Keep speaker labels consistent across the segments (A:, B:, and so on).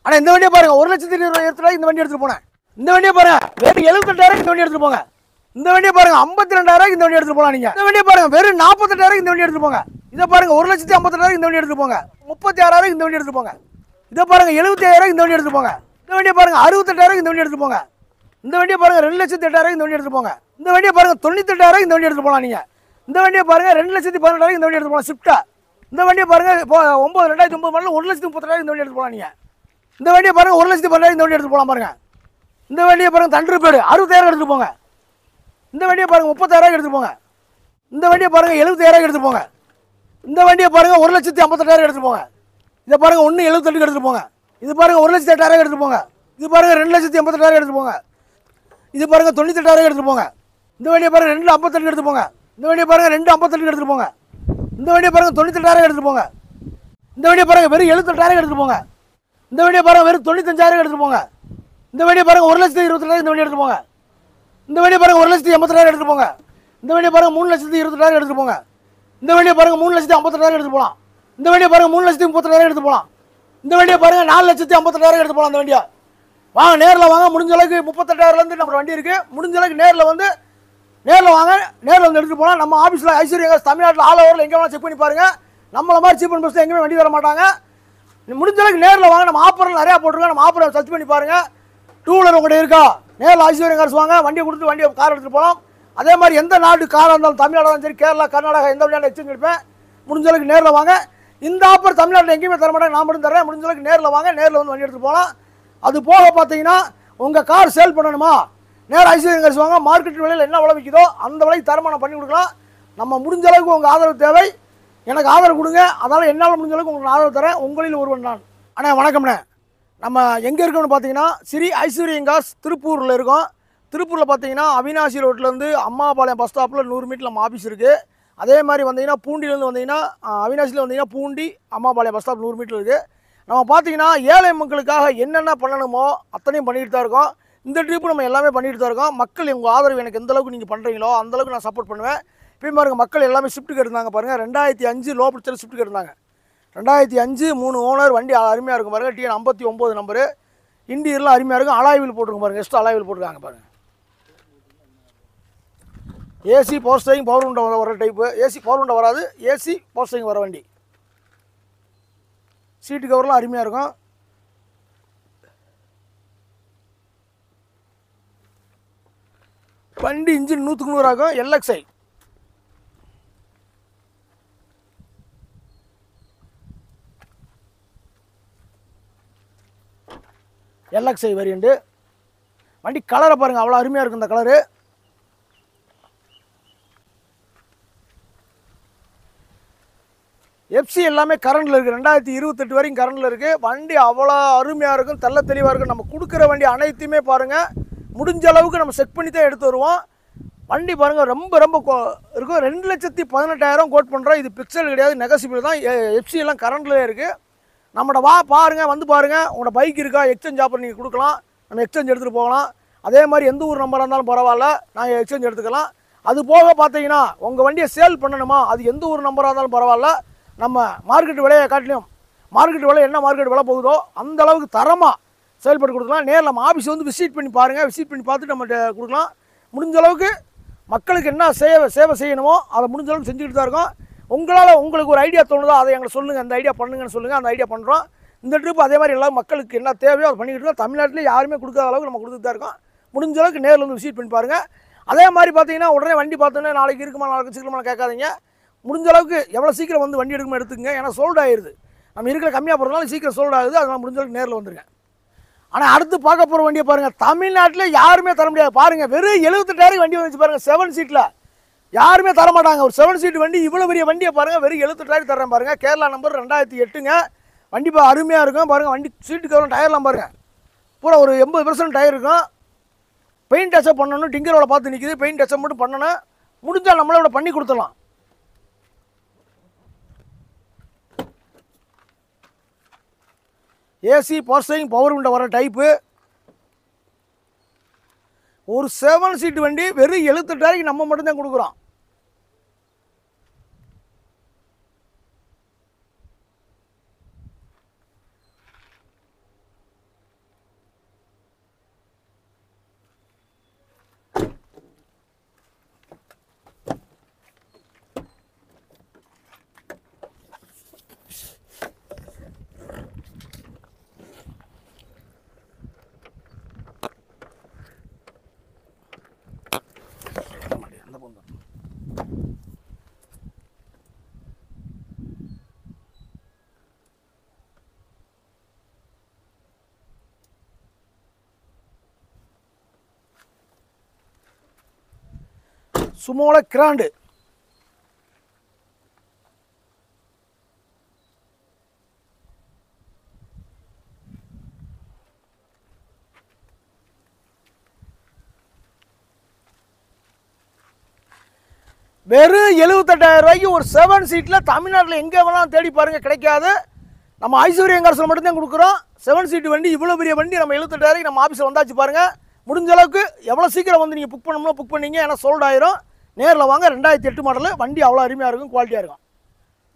A: ஆனால் இந்த வண்டியை பாருங்கள் 1,20,000 இந்த வண்டி எடுத்துகிட்டு போனேன். இந்த வண்டியை பாருங்கள் வெறும் 78,000 இந்த வண்டி எடுத்துகிட்டு போங்க. இந்த வண்டியை பாருங்கள் 52,000 இந்த வண்டி எடுத்துகிட்டு போகலாம். நீங்கள் இந்த வண்டியை பாருங்கள் வெறும் 48,000 இந்த வண்டி எடுத்துகிட்டு போங்க. இதை பாருங்கள் 1,58,000 இந்த வண்டி எடுத்துகிட்டு போங்க. 36,000 இந்த வண்டி எடுத்துகிட்டு போங்க. இதை பாருங்கள் 75,000 இந்த வண்டி எடுத்துகிட்டு போங்க. இந்த வண்டியை பாருங்கள் 68,000 இந்த வண்டி எடுத்துகிட்டு போங்க. இந்த வண்டியை பாருங்கள் 2,08,000 இந்த வண்டி எடுத்துகிட்டு போங்க. இந்த வண்டியை பாருங்கள் 98,000 இந்த வண்டி எடுத்துகிட்டு போகலாம். நீங்கள் இந்த வண்டியை பாருங்கள் 2,18,000 இந்த வண்டி எடுத்துகிட்டு போகலாம். ஸ்விஃப்ட்டா இந்த வண்டியை பாருங்கள் இப்போ 2009 மாடல் 1,30,000 இந்த வண்டி எடுத்துகிட்டு போகலாம். நீங்கள் இந்த வண்டியை பாருங்கள் 1,12,000 இந்த வண்டி எடுத்துகிட்டு போகலாம். பாருங்கள் இந்த வண்டியை பாருங்கள் தண்டர்பேடு 60,000 எடுத்துகிட்டு போங்க. இந்த வண்டியை பாருங்கள் 30,000 எடுத்துகிட்டு போங்க. இந்த வண்டியை பாருங்கள் 70,000 எடுத்துகிட்டு போங்க. இந்த வண்டியை பாருங்கள் 1,58,000 எடுத்துகிட்டு போங்க. இதை பாருங்கள் 1,78 எடுத்துகிட்டு போங்க. இது பாருங்கள் 1,08,000 எடுத்துகிட்டு போங்க. இது பாருங்கள் 2,88,000 எடுத்துகிட்டு போங்க. இது பாருங்கள் 98,000 எடுத்துகிட்டு போங்க. இந்த வண்டியை பாருங்கள் 2,58 எடுத்துகிட்டு போங்க. இந்த வண்டியை பாருங்கள் 2,58 எடுத்துகிட்டு போங்க. இந்த வண்டியை பாருங்கள் 98,000 எடுத்துகிட்டு போங்க. இந்த வண்டியை பாருங்கள் வெறும் 78,000 எடுத்துகிட்டு போங்க. இந்த வண்டியை பாருங்கள் வெறும் 95,000 எடுத்துகிட்டு போங்க. இந்த வண்டியை பாருங்கள் 1,22,000 இந்த வண்டி எடுத்துகிட்டு போங்க. இந்த வண்டியை பாருங்கள் 1,80,000 எடுத்துகிட்டு போங்க. இந்த வண்டியை பாருங்கள் 3,20,000 எடுத்துகிட்டு போங்க. இந்த வண்டியை பாருங்கள் 3,58,000 எடுத்து போகலாம். இந்த வண்டியை பாருங்கள் 3,30,000 எடுத்து போகலாம். இந்த வண்டியை பாருங்கள் 4,58,000 எடுத்து போகலாம். இந்த வண்டியை வாங்க நேரில் வாங்க. முடிஞ்ச அளவுக்கு 38,000 நம்ம வண்டி இருக்குது. முடிஞ்ச அளவுக்கு நேரில் வாங்க. நேரில் வந்து எடுத்துகிட்டு போகலாம். நம்ம ஆஃபீஸில் ஐஸ்வர்யா தமிழ்நாட்டில் ஆல் ஓவரில் எங்கே வேணால் செக் பண்ணி பாருங்கள். நம்மளை மாதிரி சீப் அண்ட் பெஸ்ட்டில் எங்கேயுமே வண்டி தர மாட்டாங்க. முடிஞ்ச அளவுக்கு நேரில் வாங்க. நம்ம ஆஃபரில் நிறையா போட்டிருக்கோம். நம்ம ஆஃபரை சர்ச் பண்ணி பாருங்கள். 2 வீலர் உங்கள்கிட்ட இருக்கா நேரில் ஐஸ்வர்யா கார்ஸ் வாங்க. வண்டியை கொடுத்து வண்டியை கார் எடுத்துகிட்டு போகலாம். அதே மாதிரி எந்த நாட்டு காராக இருந்தாலும் தமிழ்நாடாக இருந்தாலும் சரி கேரளா கர்நாடகா எந்த வண்டியான எக்ஸ்சேஞ்ச் எடுப்பேன். முடிஞ்ச அளவுக்கு நேரில் வாங்க. இந்த ஆஃபர் தமிழ்நாட்டில் எங்கேயுமே தர மாட்டாங்க. நான் மட்டும் தரேன். முடிஞ்ச அளவுக்கு நேரில் வாங்க. நேரில் வந்து வண்டி எடுத்துகிட்டு போகலாம். அது போக பார்த்தீங்கன்னா உங்கள் கார் சேல் பண்ணணுமா நேராக ஐஸ்வர்யா கார்ஸ் வாங்க. மார்க்கெட் விலையில் என்ன விலை விற்கிதோ அந்த விலைக்கு தரமான பண்ணி கொடுக்கலாம். நம்ம முடிஞ்ச அளவுக்கு உங்கள் ஆதரவு தேவை. எனக்கு ஆதரவு கொடுங்க. அதனால் என்னால் முடிஞ்ச அளவுக்கு உங்களுக்கு ஆதரவு தரேன். உங்களில் ஒருவன் நான். அண்ணா வணக்கம்ண்ணே. நம்ம எங்கே இருக்கோம்னு பார்த்தீங்கன்னா ஸ்ரீ ஐஸ்வர்யா கார்ஸ் திருப்பூரில் இருக்கோம். திருப்பூரில் பார்த்தீங்கன்னா அவினாசி ரோட்லேருந்து அம்மாபாளையம் பஸ் ஸ்டாப்பில் 100 மீட்டர் நம்ம ஆஃபீஸ் இருக்குது. அதே மாதிரி வந்தீங்கன்னா பூண்டிலேருந்து வந்தீங்கன்னா அவினாசியில் வந்தீங்கன்னா Poondi Ammapalayam bus stop 100 metre இருக்குது. நம்ம பார்த்தீங்கன்னா ஏழை மக்களுக்காக என்னென்ன பண்ணணுமோ அத்தனையும் பண்ணிட்டு தான் இருக்கோம். இந்த ட்ரிப்பு நம்ம எல்லாமே பண்ணிட்டு தான் இருக்கோம். மக்கள் உங்கள் ஆதரவு எனக்கு எந்த அளவுக்கு நீங்கள் பண்ணுறீங்களோ அந்தளவுக்கு நான் சப்போர்ட் பண்ணுவேன். இப்போயும் பாருங்கள் மக்கள் எல்லாமே ஷிஃப்ட் கேட்டிருந்தாங்க. பாருங்கள் 2005 லோ பட்ஜெட் ஷிஃப்ட் கேட்டிருந்தாங்க. 2005 3 ஓனர் வண்டி அருமையாக இருக்கும். பாருங்கள் TN 59 நம்பரு. இன்டீரியர்லாம் அருமையாக இருக்கும். அலாய்வில் போட்டிருக்கும் பாருங்கள். எக்ஸ்ட்ரா அலாய்வில் போட்டிருக்காங்க பாருங்கள். AC power steering power window வர டைப்பு. ஏசி பவர் விண்டோ வராது. ஏசி பவர் ஸ்டேரிங் வர வண்டி. சீட்டு கவர்லாம் அருமையாக இருக்கும். வண்டி இன்ஜின் 100க்கு 100 ஆகும். LXI variant. வண்டி கலரை பாருங்கள் அவ்வளோ அருமையாக இருக்கும். இந்த கலரு எஃப்சி எல்லாமே கரண்டில் இருக்குது. 2028 வரைக்கும் கரண்டில் இருக்குது. வண்டி அவ்வளோ அருமையாக இருக்கும். தெல்ல தெளிவாக இருக்கும். நம்ம கொடுக்குற வண்டி அனைத்துமே பாருங்கள் முடிஞ்ச அளவுக்கு நம்ம செக் பண்ணி தான் எடுத்து வருவோம். வண்டி பாருங்கள் ரொம்ப இருக்கும். 2,18,000 கோட் பண்ணுறோம். இது பிக்சல் கிடையாது, நெகசிபிள் தான். எஃப்சி எல்லாம் கரண்டில் இருக்குது. நம்மளோட பாருங்கள் வந்து பாருங்கள். உங்களோட பைக் இருக்கா எக்ஸ்சேஞ்ச் ஆஃபர் நீங்கள் கொடுக்கலாம். நம்ம எக்ஸ்சேஞ்ச் எடுத்துகிட்டு போகலாம். அதே மாதிரி எந்த ஊர் நம்பராக இருந்தாலும் பரவாயில்ல, நாங்கள் எக்ஸ்சேஞ்ச் எடுத்துக்கலாம். அது போக பார்த்தீங்கன்னா உங்கள் வண்டியை சேல் பண்ணணுமா அது எந்த ஊர் நம்பராக இருந்தாலும் பரவாயில்ல, நம்ம மார்க்கெட் விலையை காட்டிலும் மார்க்கெட் விலை என்ன மார்க்கெட் விலை போகுதோ அந்த அளவுக்கு தரமாக செயல்பட்டு கொடுக்கலாம். நேரில் நம்ம ஆஃபீஸ் வந்து விசிட் பண்ணி பாருங்கள். விசிட் பண்ணி பார்த்துட்டு நம்மகிட்ட கொடுக்கலாம். முடிஞ்ச அளவுக்கு மக்களுக்கு என்ன சேவை செய்யணுமோ அதை முடிஞ்ச அளவுக்கு செஞ்சுக்கிட்டு தான் இருக்கோம். உங்களுக்கு ஒரு ஐடியா தோணுதோ அதை எங்களை சொல்லுங்கள். அந்த ஐடியா பண்ணுங்கன்னு சொல்லுங்கள். அந்த ஐடியா பண்ணுறோம். இந்த ட்ரிப் அதே மாதிரி எல்லாம் மக்களுக்கு என்ன தேவையோ அதை பண்ணிக்கிட்டு இருக்கோம். தமிழ்நாட்டிலே யாருமே கொடுக்காத அளவுக்கு நம்ம கொடுத்துட்டு தான் இருக்கோம். முடிஞ்ச அளவுக்கு நேரில் வந்து விசிட் பண்ணி பாருங்கள். அதே மாதிரி பார்த்தீங்கன்னா உடனே வண்டி பார்த்தோன்னே நாளைக்கு இருக்குமா நாளைக்கு சீக்கிரமாக கேட்காதீங்க. முடிஞ்ச அளவுக்கு எவ்வளோ சீக்கிரம் வந்து வண்டி எடுக்குமா எடுத்துக்கங்க. ஏன்னா சோல்ட் ஆயிடுது. நம்ம இருக்கிற கம்மியாக போகிறதுனால சீக்கிரம் சோல்ட் ஆகுது. அதனால் முடிஞ்ச அளவுக்கு நேரில் வந்துருங்க. ஆனால் அடுத்து பார்க்க போகிற வண்டியை பாருங்கள். தமிழ்நாட்டில் யாருமே தர முடியாது. பாருங்கள் வெறும் 78,000 வண்டி வந்துச்சு பாருங்கள். 7 சீட்டில் யாருமே தர மாட்டாங்க. ஒரு 7 சீட் வண்டி இவ்வளோ பெரிய வண்டியை பாருங்கள் வெறும் 78,000 தரேன் பாருங்கள். கேரளா நம்பர் 2008ங்க. வண்டி அருமையாக இருக்கும் பாருங்கள். வண்டி சீட்டு கவரும் டயர்லாம் பாருங்கள் பூரா ஒரு 80% டயர் இருக்கும். பெயிண்ட் டச்சப் பண்ணணும். டிங்கரோட பார்த்து நிற்கிது. பெயிண்ட் டச்சப் மட்டும் பண்ணணும். முடிஞ்சால் நம்மளோட பண்ணி கொடுத்துடலாம். AC power steering power window வர டைப்பு. ஒரு 7 சீட்டு வண்டி வெறும் 78,000 நம்ம மட்டும்தான் கொடுக்குறோம். சுமோல கிராண்டு. வெறும் 78,000 ரூபாய்க்கு ஒரு 7 சீட்டில் தமிழ்நாட்டில் எங்கே வேணாலும் தேடி பாருங்கள், கிடைக்காது. நம்ம ஐஸ்வர்யம் கார்ஸில் மட்டும்தான் கொடுக்குறோம் 7 சீட்டு வண்டி. இவ்வளோ பெரிய வண்டி நம்ம 78,000 நம்ம ஆஃபீஸில் வந்தாச்சு பாருங்கள். முடிஞ்ச அளவுக்கு எவ்வளோ சீக்கிரம் வந்து நீங்கள் புக் பண்ணணுமோ புக் பண்ணிங்க, ஏன்னா சோல்ட் ஆயிரும். நேரில் வாங்க. 2008 மாடல் வண்டி, அவ்வளோ அருமையாக இருக்கும், குவாலிட்டியாக இருக்கும்.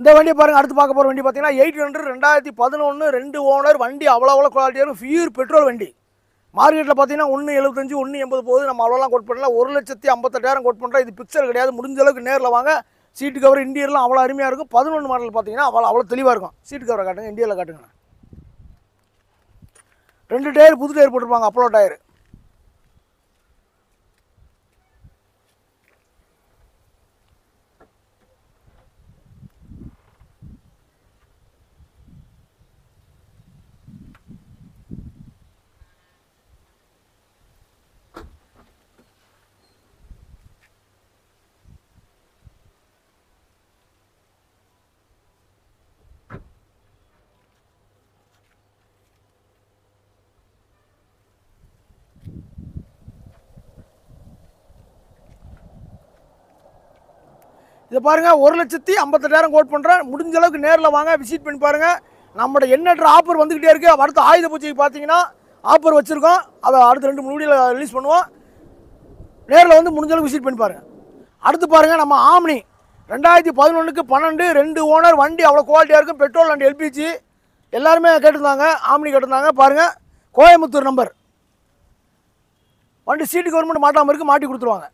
A: இந்த வண்டியை பாருங்கள். அடுத்து பார்க்க போகிற வண்டி பார்த்தீங்கன்னா 800 2011 2 ஓனர் வண்டி, அவ்வளோ குவாலிட்டியாக இருக்கும். பியூர் பெட்ரோல் வண்டி. மார்க்கெட்டில் பார்த்தீங்கன்னா 175 180 போகுது. நம்ம அவ்வளோலாம் கோட் பண்ணல. 1,58,000 கோட் பண்ணுறோம். இது பிக்சர் கிடையாது. முடிஞ்ச அளவுக்கு நேரில் வாங்க. சீட்டு கவர் இன்டீரியர்லாம் அவ்வளோ அருமையாக இருக்கும். 11 மாடல் பார்த்தீங்கன்னா அவ்வளோ தெளிவாக இருக்கும். சீட்டு கவரை காட்டுங்க, இன்டீரியரில் காட்டுங்க. 2 டயர் புது டயர் போட்டிருப்பாங்க, அப்போலோ டயர். இதை பாருங்கள், 1,58,000 கோட் பண்ணுறேன். முடிஞ்ச அளவுக்கு நேரில் வாங்க, விசிட் பண்ணி பாருங்கள். நம்மளோட எண்ணற்ற ஆஃபர் வந்துக்கிட்டே இருக்குது. அடுத்த ஆயுத பூஜைக்கு பார்த்தீங்கன்னா ஆஃபர் வச்சுருக்கோம். அதை அடுத்த 2-3 வீடியோவில் ரிலீஸ் பண்ணுவோம். நேரில் வந்து முடிஞ்ச அளவுக்கு விசிட் பண்ணி பாருங்கள். அடுத்து பாருங்கள், நம்ம ஆம்னி 2011க்கு 12 2 ஓனர் வண்டி, அவ்வளோ குவாலிட்டியாக இருக்கும். பெட்ரோல் அண்ட் எல்பிஜி எல்லாருமே கேட்டிருந்தாங்க, ஆம்னி கேட்டிருந்தாங்க. பாருங்கள், கோயம்புத்தூர் நம்பர் வண்டி. சீட்டு கவர்மெண்ட் மாட்டாமல் இருக்குது, மாட்டி கொடுத்துருவாங்க.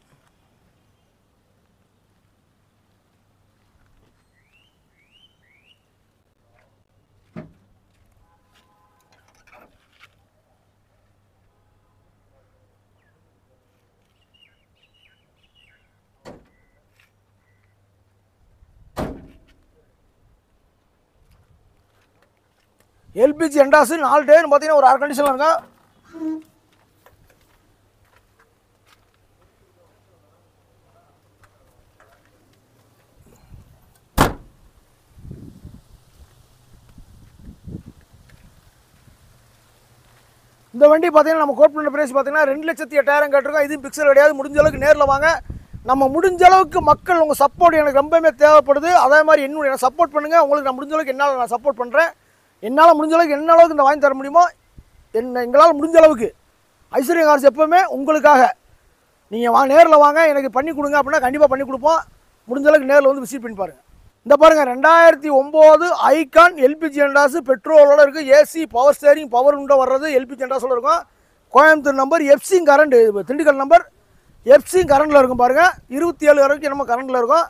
A: எல்பிஜி எண்டாஸு 4 டயர் பார்த்தீங்கன்னா ஒரு 6 கண்டிஷனில் இருக்கும். இந்த வண்டி பார்த்தீங்கன்னா நம்ம கோட் பண்ண பிரைஸ் பார்த்தீங்கன்னா 2,08,000 கேட்டிருக்கோம். இதுவும் பிக்சல் கிடையாது. முடிஞ்ச அளவுக்கு நேரில் வாங்க. நம்ம முடிஞ்ச அளவுக்கு மக்கள் உங்கள் சப்போர்ட் எனக்கு ரொம்பவே தேவைப்படுது. அதே மாதிரி என்னுடைய சப்போர்ட் பண்ணுங்கள். உங்களுக்கு நான் முடிஞ்ச அளவுக்கு என்னால் நான் சப்போர்ட் பண்ணுறேன். என்னால் முடிஞ்ச அளவுக்கு என்ன அளவுக்கு இந்த வாங்கி தர முடியுமோ எங்களால் முடிஞ்ச அளவுக்கு. ஐஸ்வர்யம் கார்ஸ் எப்போவுமே உங்களுக்காக. நீங்கள் நேரில் வாங்க, எனக்கு பண்ணி கொடுங்க அப்படின்னா கண்டிப்பாக பண்ணி கொடுப்போம். முடிஞ்ச அளவுக்கு நேரில் வந்து விசிட் பண்ணி பாருங்கள். இந்த பாருங்கள், 2009 ஐகான் எல்பிஜி எண்டாஸு பெட்ரோலோடு இருக்குது. ஏசி பவர் ஸ்டேரிங் பவர் உண்டை வர்றது எல்பிஜி எண்டாஸோடு இருக்கும். Coimbatore number, FC current, Dindigul number, FC கரண்டில் இருக்கும். பாருங்கள், 27 வரைக்கும் நம்ம கரண்டில் இருக்கும்.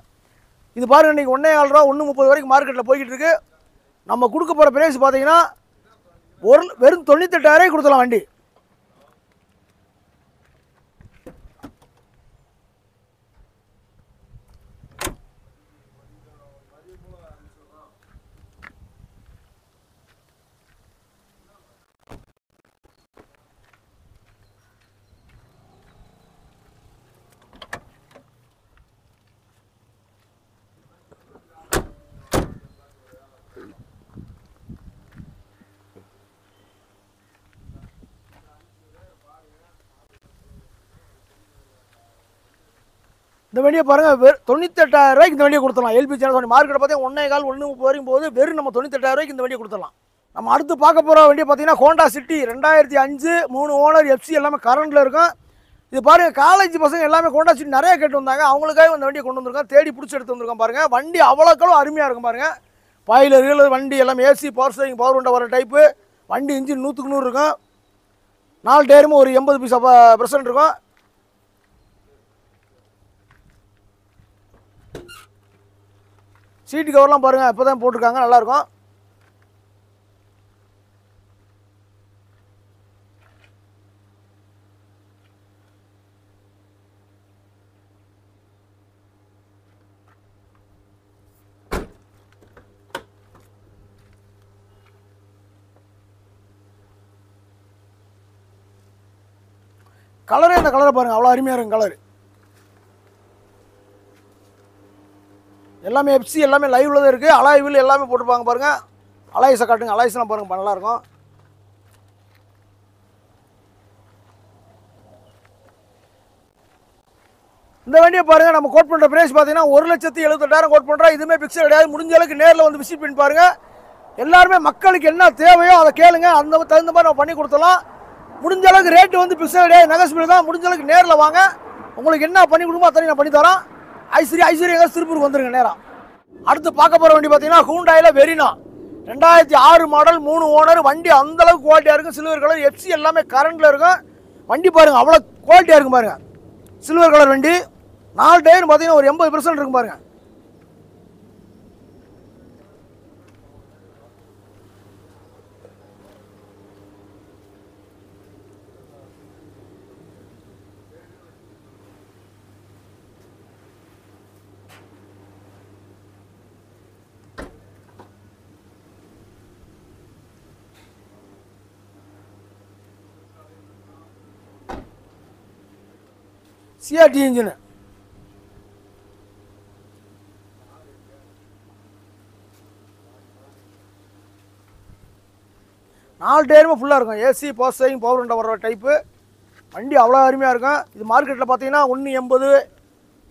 A: இது பாருங்கள், இன்றைக்கி 1,4 ரூபா 1,30 வரைக்கும் மார்க்கெட்டில் போய்கிட்டு இருக்குது. நம்ம கொடுக்க போகிற பிரைஸ் பார்த்தீங்கன்னா வெறும் 98,000 கொடுத்துலாம் வண்டி. இந்த வண்டியை பாருங்கள், 98,000 இந்த வண்டியை கொடுத்துடலாம். எல்பி சேனல் மார்க்கெட்டை பார்த்தீங்கன்னா 1,4 1,30 வரைக்கும் போகுது. வெறும் நம்ம 98,000 இந்த வண்டியை கொடுத்துடலாம். நம்ம அடுத்து பார்க்க போகிற வண்டியை பார்த்தீங்கன்னா ஹோண்டா சிட்டி 2005 3 ஓனர் எஃப்சி எல்லாமே கரண்டில் இருக்கும். இது பாருங்கள், காலேஜ் பசங்க எல்லாமே ஹோண்டா சிட்டி நிறைய கேட்டு வந்தாங்க. அவங்களுக்காக இந்த வண்டியை கொண்டு வந்திருக்கோம். தேடி பிடிச்சி எடுத்து வந்திருக்கோம். பாருங்கள், வண்டி அவ்வளோக்களும் அருமையாக இருக்கும். பாருங்கள், பாயிலர் வண்டி எல்லாமே ஏசி பவர் ஸ்டேரிங் பவர் உண்டை வர டைப்பு வண்டி. இன்ஜின் 100க்கு 100 இருக்கும். 4 டயருமே ஒரு 80% இருக்கும். சீட்டு கவர்லாம் பாருங்கள், இப்போ தான் போட்டிருக்காங்க, நல்லாயிருக்கும். கலரே இந்த கலரை பாருங்கள், அவ்வளோ அருமையாக இருக்கும் கலர். எல்லாமே எஃப்சி எல்லாமே லைவ்ல தான் இருக்குது. அலாய் வீல் எல்லாமே போட்டுருப்பாங்க பாருங்கள். அலாய்ஸை காட்டுங்க. அலாய்ஸ்லாம் பாருங்கள் நல்லாயிருக்கும். இந்த வண்டியை பாருங்கள். நம்ம கோட் பண்ணுற பிரைஸ் பார்த்தீங்கன்னா 1,78,000 கோட் பண்ணுறோம். இதுவுமே பிக்சர் கிடையாது. முடிஞ்ச அளவுக்கு நேரில் வந்து விசிட் பண்ணி பாருங்கள். எல்லாருமே மக்களுக்கு என்ன தேவையோ அதை கேளுங்க. அந்த தகுந்த மாதிரி நம்ம பண்ணி கொடுத்துடலாம். முடிஞ்ச அளவுக்கு ரேட்டு வந்து பிக்சர் கிடையாது, நெகோசியபிள் தான். முடிஞ்ச அளவுக்கு நேரில் வாங்க. உங்களுக்கு என்ன பண்ணி கொடுக்குமோ அத்தனை நான் பண்ணி தரோம். ஐஸ்வர்யா திருப்பூருக்கு வந்துருங்க நேரம். அடுத்து பார்க்க போகிற வண்டி பார்த்தீங்கன்னா ஹூண்டாயில் வெரினா 2006 மாடல் 3 ஓனர். வண்டி அந்தளவுக்கு குவாலிட்டியாக இருக்கும். சில்வர் கலர் எஃப்சி எல்லாமே கரண்டில் இருக்கும். வண்டி பாருங்கள் அவ்வளோ குவாலிட்டியாக இருக்கும் பாருங்கள். சில்வர் கலர் வண்டி. 4 டயர் பார்த்தீங்கன்னா ஒரு 80% இருக்கும் பாருங்கள். CRD engine. நாலு டயருமே ஃபுல்லாக இருக்கும். ஏசி போஸ்டிங் பவர் விண்டோ வர டைப்பு வண்டி அவ்வளோ அருமையாக இருக்கும். இது மார்க்கெட்டில் பார்த்தீங்கன்னா 1,80,000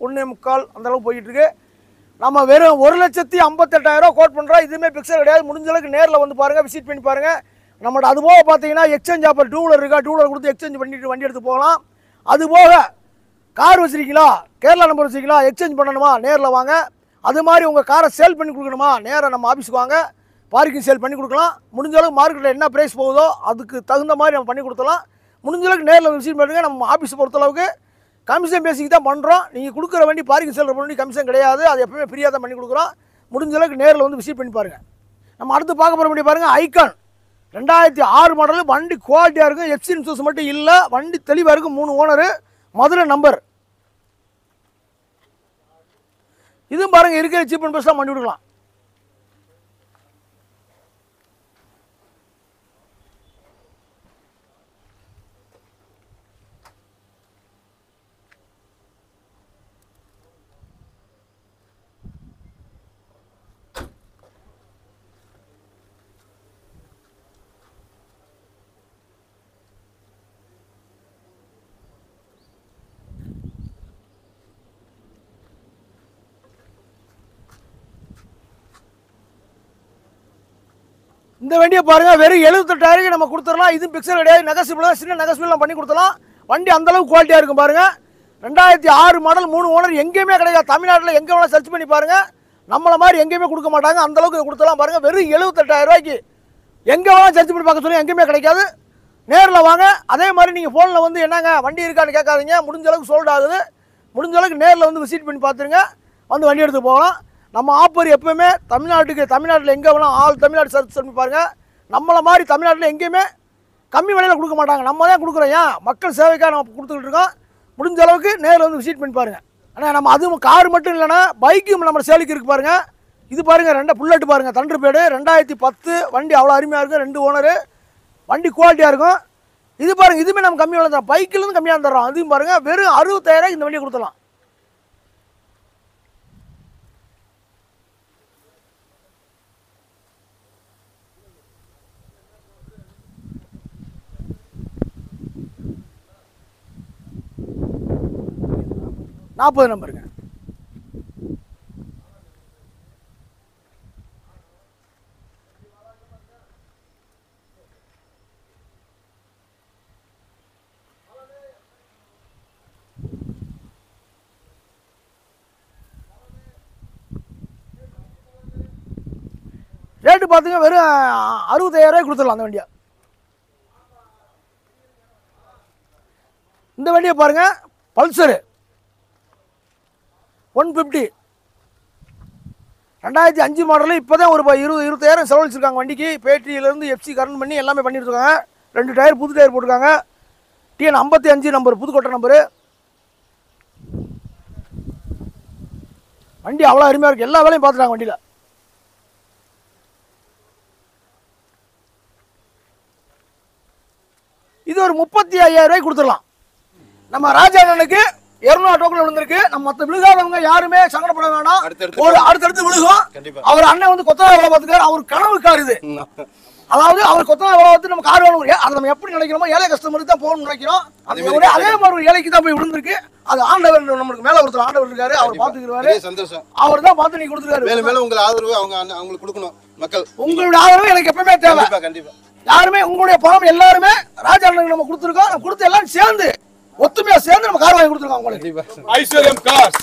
A: 1,45,000 அந்தளவுக்கு போய்கிட்டுருக்கு. நம்ம வெறும் 1,58,000 கோட் பண்ணுறோம். இதுவுமே பிக்சர் கிடையாது. முடிஞ்ச அளவுக்கு நேரில் வந்து பாருங்கள், விசிட் பண்ணி பாருங்கள். நம்மகிட்ட அது போக பார்த்தீங்கன்னா எக்ஸ்சேஞ்ச் ஆஃபர் 2 வீலர் இருக்கா, 2 வீலர் கொடுத்து எக்ஸ்சேஞ்ச் பண்ணிட்டு வண்டி எடுத்து போகலாம். அது போக கார் வச்சுருக்கீங்களா, கேரளா நம்பர் வச்சுருக்கீங்களா, எக்ஸ்சேஞ்ச் பண்ணணுமா நேரில் வாங்க. அது மாதிரி உங்கள் காரை சேல் பண்ணி கொடுக்கணுமா நேராக நம்ம ஆஃபீஸுக்கு வாங்க, பார்க்கிங் சேல் பண்ணி கொடுக்கலாம். முடிஞ்ச அளவுக்கு மார்க்கெட்டில் என்ன ப்ரைஸ் போகுதோ அதுக்கு தகுந்த மாதிரி நம்ம பண்ணி கொடுத்துலாம். முடிஞ்ச அளவுக்கு நேரில் விசிட் பண்ணுங்க. நம்ம ஆஃபீஸை பொறுத்தளவுக்கு கமிஷன் பேசிக்கு தான் பண்ணுறோம். நீங்கள் கொடுக்குற வண்டி பார்க்கிங் சேல் பண்ணி கமிஷன் கிடையாது. அது எப்பவுமே ஃப்ரீயாக தான் பண்ணி கொடுக்குறோம். முடிஞ்ச அளவுக்கு நேரில் வந்து விசிட் பண்ணி பாருங்கள். நம்ம அடுத்து பார்க்க போகிற வண்டி பாருங்கள். Icon 2006 model. வண்டி குவாலிட்டியாக இருக்கும். எஃப்சி இன்சூரன்ஸ் மட்டும் இல்லை, வண்டி தெளிவாக இருக்கும். 3 ஓனரு, மதுரை நம்பர். இதுவும் பாருங்கள் இருக்கிற சீப் அண்ட் பெஸ்ட்டாக பண்ணி கொடுக்கலாம். இந்த வண்டியை பாருங்கள், வெறும் 78,000 நம்ம கொடுத்துடலாம். இதுவும் பிக்சர் கிடையாது, நெகோசியபிள் தான். சின்ன நெகோசியபிள் பண்ணி கொடுத்துடலாம். வண்டி அந்தளவுக்கு குவாலிட்டியாக இருக்கும் பாருங்கள். 2006 மாடல் 3 ஓனர். எங்கேயுமே கிடையாது. தமிழ்நாட்டில் எங்கே வேணால் சர்ச் பண்ணி பாருங்கள். நம்மளை மாதிரி எங்கேயுமே கொடுக்க மாட்டாங்க. அந்தளவுக்கு கொடுத்துலாம் பாருங்கள். வெறும் 78,000 எங்கே வேணால் சர்ச் பண்ணி பார்க்க சொல்லி எங்கேயுமே கிடைக்காது. நேரில் வாங்க. அதே மாதிரி நீங்கள் ஃபோனில் வந்து என்னங்க வண்டி இருக்கான்னு கேட்காதீங்க. முடிஞ்ச அளவுக்கு சோல்ட் ஆகுது. முடிஞ்ச அளவுக்கு நேரில் வந்து விசிட் பண்ணி பார்த்துருங்க. வந்து வண்டி எடுத்து போகலாம். நம்ம ஆஃபர் எப்பவுமே தமிழ்நாட்டில் எங்கே வேணால் ஆல் தமிழ்நாடு சர்ச் பண்ணி பாருங்கள். நம்மளை மாதிரி தமிழ்நாட்டில் எங்கேயுமே கம்மி விலையில் கொடுக்க மாட்டாங்க. நம்ம தான் கொடுக்குறோம். ஏன் மக்கள் சேவைக்காக நம்ம கொடுத்துக்கிட்டு இருக்கோம். முடிஞ்ச அளவுக்கு நேரில் வந்து விசிட் பண்ணி பாருங்கள். ஆனால் நம்ம அதுவும் கார் மட்டும் இல்லைன்னா பைக்கும் நம்ம சேலுக்கு இருக்குது பாருங்கள். இது பாருங்கள், 2 புல்லட் பாருங்கள், தண்டர்பேடு 2010 வண்டி அவ்வளோ அருமையாக இருக்கும். 2 ஓனரு, வண்டி குவாலிட்டியாக இருக்கும். இது பாருங்கள், இதுவுமே நம்ம கம்மி விலை தரோம். பைக்கிலேருந்து கம்மியாக தரோம். அதுவும் பாருங்கள், வெறும் 60,000 இந்த வண்டியை கொடுத்துடலாம். நாற்பது நம்பருங்க. ரேட்டு பார்த்துங்க, வெறும் 60,000 கொடுத்துடலாம் அந்த வண்டியை. இந்த வண்டியை பாருங்கள், பல்சரு 150 2005 மாடலு. இப்போ தான் ஒரு 20,000 செலவழிச்சிருக்காங்க வண்டிக்கு. பேட்டரியிலேருந்து எஃப்சி கரண்ட் பண்ணி எல்லாமே பண்ணிட்டு இருக்காங்க. 2 டயர் புது டயர் போட்டிருக்காங்க. TN 55 number, Pudukkottai number. வண்டி அவ்வளோ அருமையாக இருக்குது. எல்லா வேலையும் பார்த்துட்டாங்க வண்டியில். இது ஒரு 35,000 கொடுத்துடலாம். நம்ம ராஜா அண்ணனுக்கு 200 டோக்கன் விழுந்திருக்கு. நம்ம மத்த விழுகாதவங்க யாருமே சங்கடப்பட வேணாம். ஒரு அடுத்தடுத்து விழுகும். அவர் அண்ணன் வந்து கொத்தனார் வேலை பார்த்துக்காரு. அவர் கனவு கார் இது. அதாவது அவர் கொத்தனார் வேலை பார்த்து நம்ம கார் வாங்க, அதை நம்ம எப்படி நினைக்கிறோமோ ஏழை கஸ்டமருக்கு தான் போகணும்னு நினைக்கிறோம். அதே மாதிரி ஒரு ஏழைக்கு தான் போய் விழுந்திருக்கு. அது ஆண்டவர் நம்மளுக்கு மேல ஒருத்தர் ஆண்டவர் இருக்காரு, அவர் பாத்துக்கிறாரு. சந்தோஷம். அவர் தான் பார்த்து நீ கொடுத்துருக்காரு. மேலும் மேலும் உங்க ஆதரவு அவங்களுக்கு கொடுக்கணும். மக்கள் உங்களுடைய ஆதரவு எனக்கு எப்பவுமே தேவை. கண்டிப்பா யாருமே உங்களுடைய பணம் எல்லாருமே ராஜா நம்ம கொடுத்துருக்கோம். நம்ம கொடுத்து எல்லாரும் சேர்ந்து ஒத்துமையா சேர்ந்து நம்ம கார் வாங்கி கொடுத்துருக்கோம் உங்களுக்கு. ஐஸ்வர்யம் கார்ஸ்.